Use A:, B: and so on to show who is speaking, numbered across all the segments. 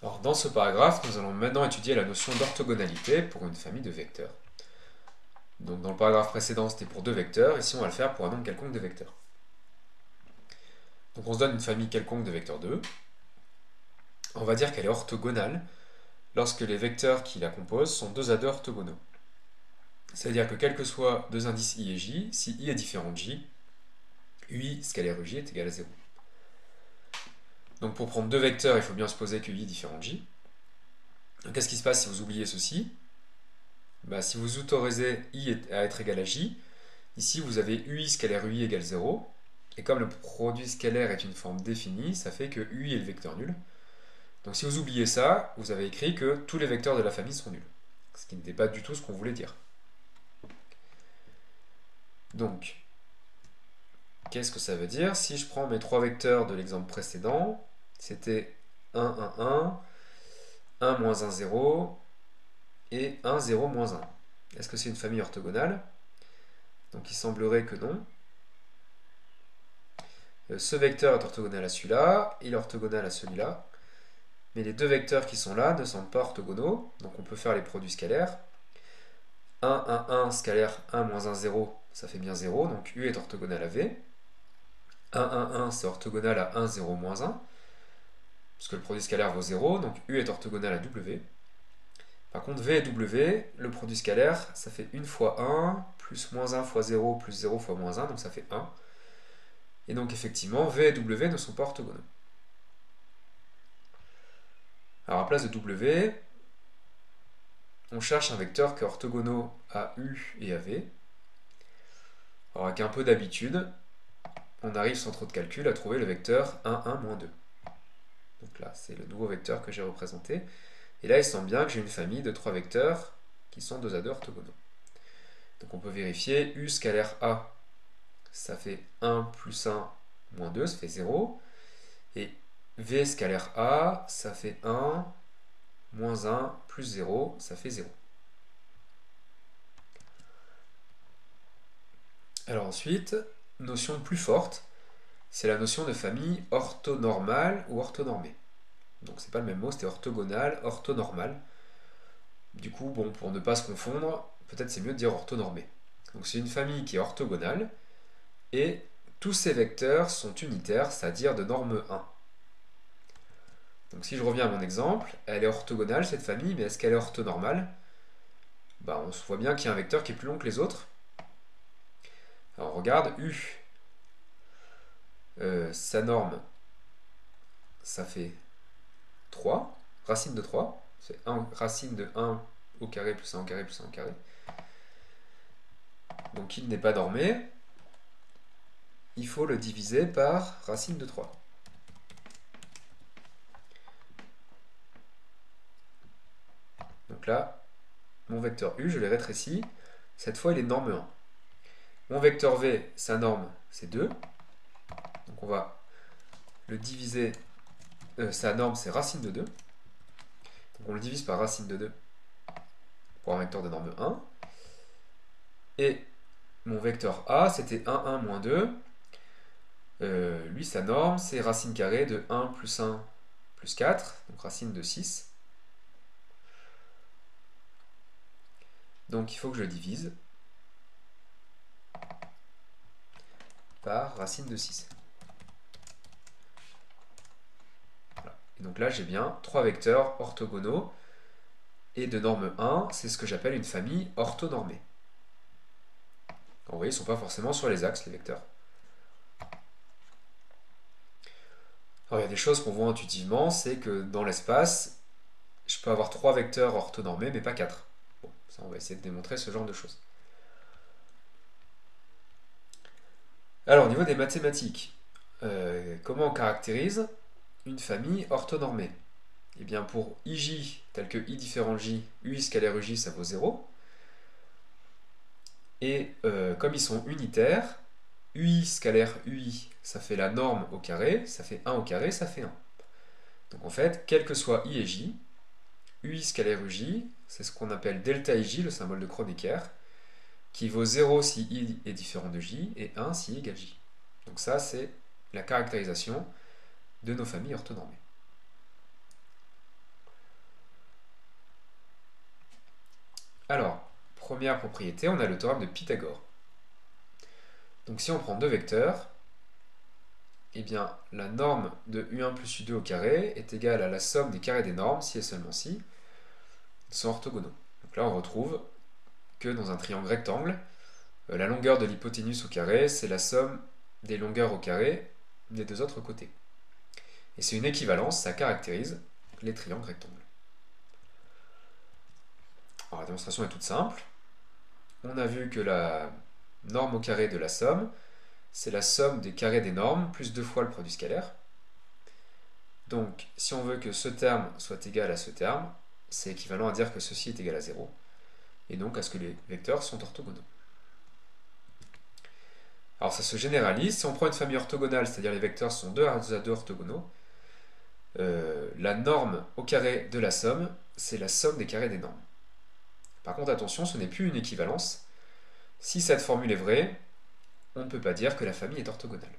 A: Alors, dans ce paragraphe, nous allons maintenant étudier la notion d'orthogonalité pour une famille de vecteurs. Donc, dans le paragraphe précédent, c'était pour deux vecteurs, ici on va le faire pour un nombre quelconque de vecteurs. Donc, on se donne une famille quelconque de vecteurs 2. On va dire qu'elle est orthogonale lorsque les vecteurs qui la composent sont deux à deux orthogonaux. C'est-à-dire que quels que soient deux indices i et j, si i est différent de j, ui scalaire uj est égal à 0. Donc pour prendre deux vecteurs, il faut bien supposer que i est différent de j. Donc qu'est-ce qui se passe si vous oubliez ceci? Si vous autorisez i à être égal à j, ici vous avez ui scalaire ui égale 0. Et comme le produit scalaire est une forme définie, ça fait que ui est le vecteur nul. Donc si vous oubliez ça, vous avez écrit que tous les vecteurs de la famille sont nuls. Ce qui n'était pas du tout ce qu'on voulait dire. Donc, qu'est-ce que ça veut dire? Si je prends mes trois vecteurs de l'exemple précédent, c'était 1, 1, 1, 1, moins 1, 0 et 1, 0, moins 1. Est-ce que c'est une famille orthogonale? Donc il semblerait que non. Ce vecteur est orthogonal à celui-là, il est orthogonal à celui-là. Mais les deux vecteurs qui sont là ne sont pas orthogonaux, donc on peut faire les produits scalaires. 1, 1, 1 scalaire 1 moins 1, 0, ça fait bien 0, donc U est orthogonal à V. 1, 1, 1 c'est orthogonal à 1, 0, moins 1, puisque le produit scalaire vaut 0, donc U est orthogonal à W. Par contre, V et W, le produit scalaire, ça fait 1 fois 1, plus moins 1 fois 0, plus 0 fois moins 1, donc ça fait 1. Et donc effectivement, V et W ne sont pas orthogonaux. Alors à place de W, on cherche un vecteur qui est orthogonal à U et à V. Alors avec un peu d'habitude, on arrive sans trop de calcul à trouver le vecteur 1, 1, moins 2. Donc là, c'est le nouveau vecteur que j'ai représenté. Et là, il semble bien que j'ai une famille de trois vecteurs qui sont deux à deux orthogonaux. Donc on peut vérifier U scalaire A, ça fait 1 plus 1 moins 2, ça fait 0. Et V scalaire A, ça fait 1 moins 1 plus 0, ça fait 0. Alors ensuite, notion plus forte, c'est la notion de famille orthonormale ou orthonormée. Donc c'est pas le même mot, c'était orthogonal, orthonormal. Du coup, bon, pour ne pas se confondre, peut-être c'est mieux de dire orthonormée. Donc c'est une famille qui est orthogonale, et tous ces vecteurs sont unitaires, c'est-à-dire de norme 1. Donc si je reviens à mon exemple, elle est orthogonale cette famille, mais est-ce qu'elle est orthonormale? On se voit bien qu'il y a un vecteur qui est plus long que les autres. Alors on regarde U. Sa norme, ça fait 3, racine de 3, c'est 1, racine de 1 au carré plus 1 au carré plus 1 au carré. Donc il n'est pas normé, il faut le diviser par racine de 3. Donc là, mon vecteur U, je l'ai rétréci, cette fois il est de norme 1. Mon vecteur V, sa norme, c'est 2. Donc on va le diviser, sa norme c'est racine de 2. Donc on le divise par racine de 2 pour un vecteur de norme 1. Et mon vecteur A, c'était 1, 1, moins 2. Lui, sa norme, c'est racine carrée de 1 plus 1 plus 4, donc racine de 6. Donc il faut que je le divise par racine de 6. Voilà. Et donc là, j'ai bien trois vecteurs orthogonaux. Et de norme 1, c'est ce que j'appelle une famille orthonormée. Vous voyez, ils ne sont pas forcément sur les axes, les vecteurs. Alors il y a des choses qu'on voit intuitivement, c'est que dans l'espace, je peux avoir trois vecteurs orthonormés, mais pas quatre. Bon, ça on va essayer de démontrer ce genre de choses. Alors au niveau des mathématiques, comment on caractérise une famille orthonormée? Eh bien pour ij, tel que i différent de j, ui scalaire uj, ça vaut 0. Et comme ils sont unitaires, ui scalaire ui, ça fait la norme au carré, ça fait 1 au carré, ça fait 1. Donc en fait, quel que soit i et j, ui scalaire uj, c'est ce qu'on appelle delta ij, le symbole de Kronecker, qui vaut 0 si i est différent de j et 1 si i égale j. Donc ça, c'est la caractérisation de nos familles orthonormées. Alors, première propriété, on a le théorème de Pythagore. Donc si on prend deux vecteurs, eh bien la norme de U1 plus U2 au carré est égale à la somme des carrés des normes, si et seulement si, sont orthogonaux. Donc là on retrouve que dans un triangle rectangle, la longueur de l'hypoténuse au carré, c'est la somme des longueurs au carré des deux autres côtés. Et c'est une équivalence, ça caractérise les triangles rectangles. Alors la démonstration est toute simple. On a vu que la norme au carré de la somme, c'est la somme des carrés des normes plus 2 fois le produit scalaire. Donc, si on veut que ce terme soit égal à ce terme, c'est équivalent à dire que ceci est égal à 0, et donc à ce que les vecteurs sont orthogonaux. Alors ça se généralise, si on prend une famille orthogonale, c'est-à-dire les vecteurs sont 2 à 2 orthogonaux, la norme au carré de la somme, c'est la somme des carrés des normes. Par contre, attention, ce n'est plus une équivalence. Si cette formule est vraie, on ne peut pas dire que la famille est orthogonale.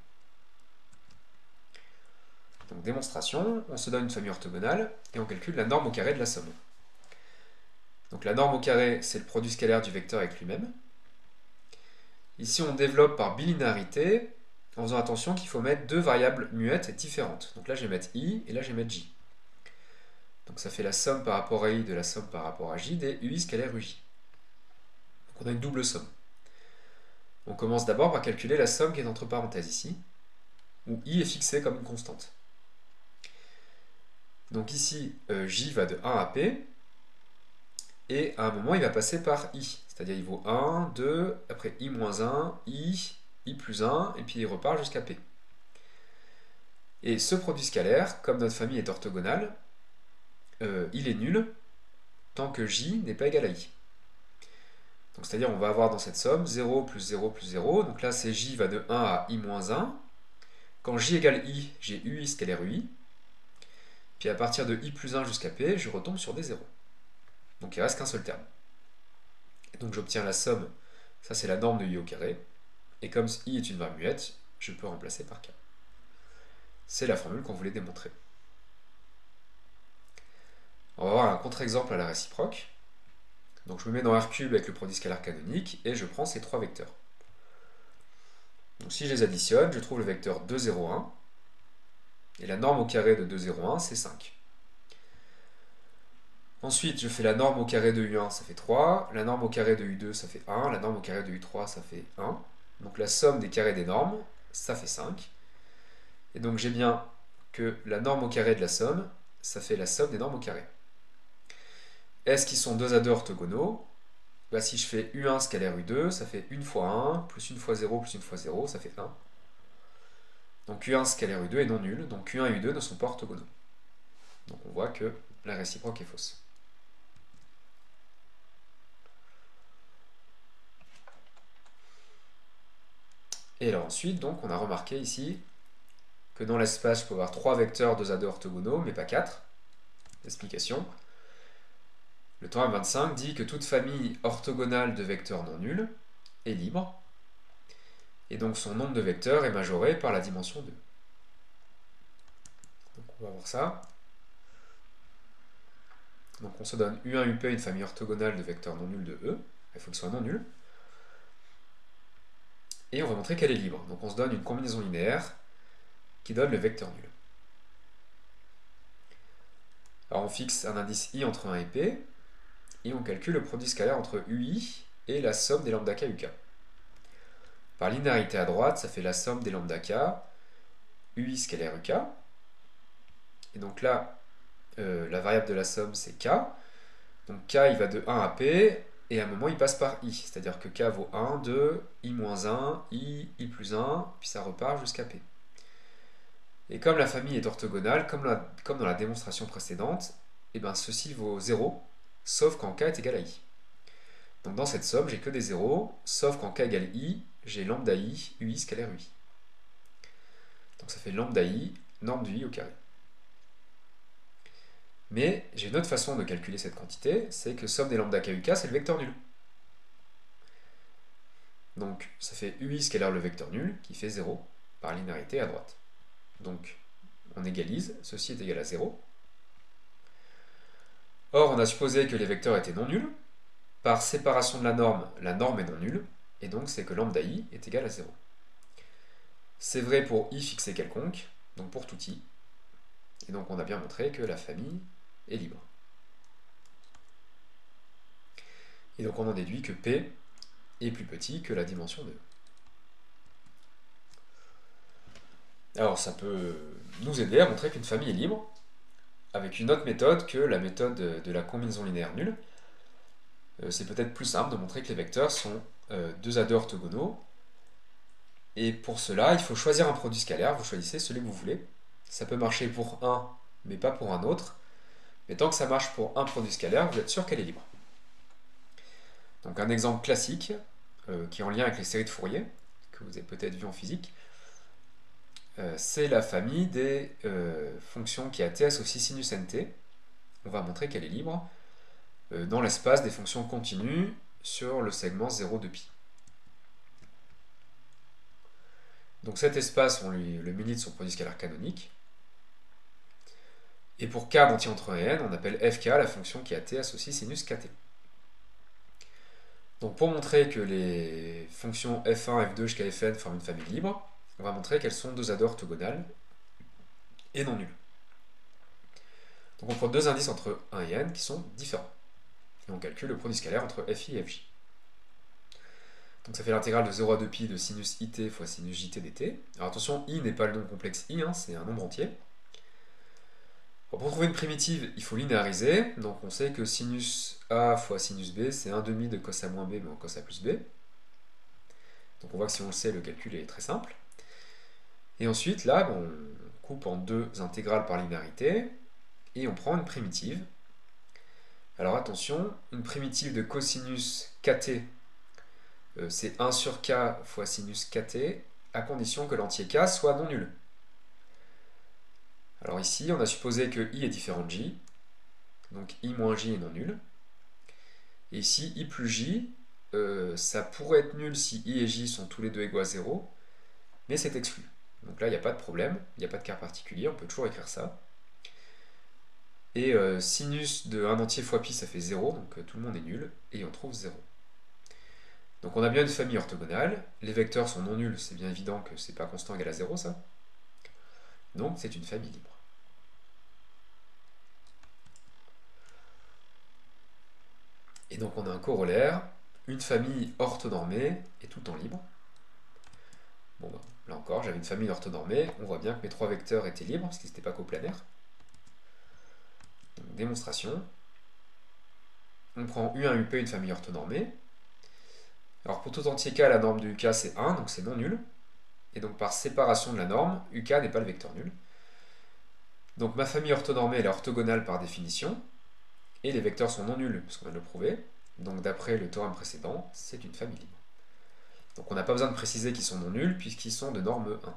A: Donc démonstration, on se donne une famille orthogonale et on calcule la norme au carré de la somme. Donc la norme au carré, c'est le produit scalaire du vecteur avec lui-même. Ici, on développe par bilinéarité, en faisant attention qu'il faut mettre deux variables muettes différentes. Donc là, je vais mettre i et là, je vais mettre j. Donc ça fait la somme par rapport à i de la somme par rapport à j des ui scalaire uj. Donc on a une double somme. On commence d'abord par calculer la somme qui est entre parenthèses ici, où i est fixé comme une constante. Donc ici, j va de 1 à p, et à un moment, il va passer par i, c'est-à-dire il vaut 1, 2, après i moins 1, i plus 1, et puis il repart jusqu'à p. Et ce produit scalaire, comme notre famille est orthogonale, il est nul tant que j n'est pas égal à i. Donc c'est-à-dire on va avoir dans cette somme 0 plus 0 plus 0, donc là c'est j va de 1 à i moins 1. Quand j égale i, j'ai ui scalaire ui. Puis à partir de i plus 1 jusqu'à p, je retombe sur des zéros. Donc il ne reste qu'un seul terme. Et donc j'obtiens la somme, ça c'est la norme de i au carré, et comme i est une variable muette, je peux remplacer par k. C'est la formule qu'on voulait démontrer. On va voir un contre-exemple à la réciproque. Donc je me mets dans R³ avec le produit scalaire canonique, et je prends ces trois vecteurs. Donc si je les additionne, je trouve le vecteur 2, 0, 1, et la norme au carré de 2, 0, 1, c'est 5. Ensuite, je fais la norme au carré de U1, ça fait 3. La norme au carré de U2, ça fait 1. La norme au carré de U3, ça fait 1. Donc la somme des carrés des normes, ça fait 5. Et donc j'ai bien que la norme au carré de la somme, ça fait la somme des normes au carré. Est-ce qu'ils sont 2 à 2 orthogonaux? Bah, si je fais U1 scalaire U2, ça fait 1 fois 1, plus 1 fois 0, plus 1 fois 0, ça fait 1. Donc U1 scalaire U2 est non nul, donc U1 et U2 ne sont pas orthogonaux. Donc on voit que la réciproque est fausse. Et alors ensuite, donc, on a remarqué ici que dans l'espace, je peux avoir 3 vecteurs 2 à 2 orthogonaux, mais pas 4. Explication. Le théorème 25 dit que toute famille orthogonale de vecteurs non nuls est libre, et donc son nombre de vecteurs est majoré par la dimension 2. Donc on va voir ça. Donc on se donne U1, UP, une famille orthogonale de vecteurs non nuls de E. Il faut qu'ils soient non nuls. Et on va montrer qu'elle est libre. Donc on se donne une combinaison linéaire qui donne le vecteur nul. Alors on fixe un indice i entre 1 et p, et on calcule le produit scalaire entre ui et la somme des lambda k uk. Par linéarité à droite, ça fait la somme des lambda k, ui scalaire uk. Et donc là, la variable de la somme c'est k. Donc k il va de 1 à p, et à un moment il passe par i. C'est-à-dire que k vaut 1, 2, i moins 1, i plus 1, puis ça repart jusqu'à p. Et comme la famille est orthogonale, comme dans la démonstration précédente, et ben ceci vaut 0, sauf quand k est égal à i. Donc dans cette somme, j'ai que des zéros, sauf quand k égale i, j'ai lambda i, ui scalaire ui. Donc ça fait lambda i, norme du i au carré. Mais j'ai une autre façon de calculer cette quantité, c'est que somme des lambda k uk, c'est le vecteur nul. Donc ça fait ui scalaire le vecteur nul, qui fait 0, par linéarité à droite. Donc on égalise, ceci est égal à 0. Or on a supposé que les vecteurs étaient non nuls, Par séparation de la norme est non nulle, et donc c'est que lambda i est égal à 0. C'est vrai pour i fixé quelconque, donc pour tout i. Et donc on a bien montré que la famille est libre. Et donc on en déduit que P est plus petit que la dimension de E. Alors ça peut nous aider à montrer qu'une famille est libre, avec une autre méthode que la méthode de la combinaison linéaire nulle. C'est peut-être plus simple de montrer que les vecteurs sont deux A2 orthogonaux. Et pour cela, il faut choisir un produit scalaire, vous choisissez celui que vous voulez. Ça peut marcher pour un, mais pas pour un autre. Mais tant que ça marche pour un produit scalaire, vous êtes sûr qu'elle est libre. Donc un exemple classique, qui est en lien avec les séries de Fourier, que vous avez peut-être vu en physique, c'est la famille des fonctions qui a t associé sinus nt. On va montrer qu'elle est libre dans l'espace des fonctions continues sur le segment 0 de pi. Donc cet espace, on le munit de son produit scalaire canonique. Et pour k entier entre 1 et n, on appelle fk la fonction qui a t associé sinus kt. Donc pour montrer que les fonctions f1, f2 jusqu'à fn forment une famille libre, on va montrer qu'elles sont deux A2 orthogonales et non nulles. Donc on prend deux indices entre 1 et n qui sont différents. Et on calcule le produit scalaire entre fi et fj. Donc ça fait l'intégrale de 0 à 2pi de sinus it fois sinus jt dt. Alors attention, i n'est pas le nombre complexe i, c'est un nombre entier. Pour trouver une primitive, il faut linéariser. Donc on sait que sinus a fois sinus b, c'est 1 demi de cos a moins b, mais en cos a plus b. Donc on voit que si on le sait, le calcul est très simple. Et ensuite, là, on coupe en deux intégrales par linéarité, et on prend une primitive. Alors attention, une primitive de cosinus kt, c'est 1 sur k fois sinus kt, à condition que l'entier k soit non nul. Alors ici, on a supposé que i est différent de j, donc i moins j est non nul. Et ici, i plus j, ça pourrait être nul si i et j sont tous les deux égaux à 0, mais c'est exclu. Donc là, il n'y a pas de problème, il n'y a pas de cas particulier, on peut toujours écrire ça. Et sinus de 1 entier fois pi, ça fait 0, donc tout le monde est nul, et on trouve 0. Donc on a bien une famille orthogonale, les vecteurs sont non nuls, c'est bien évident que c'est pas constant égal à 0 ça. Donc c'est une famille libre. Et donc on a un corollaire, une famille orthonormée est tout le temps libre. Bon, là encore, j'avais une famille orthonormée, on voit bien que mes trois vecteurs étaient libres, parce qu'ils n'étaient pas coplanaires. Donc, démonstration. On prend U1, UP, une famille orthonormée. Alors pour tout entier k, la norme de UK c'est 1, donc c'est non nul. Et donc par séparation de la norme, UK n'est pas le vecteur nul. Donc ma famille orthonormée elle est orthogonale par définition, et les vecteurs sont non nuls, parce qu'on vient de le prouver. Donc d'après le théorème précédent, c'est une famille libre. Donc on n'a pas besoin de préciser qu'ils sont non nuls, puisqu'ils sont de norme 1.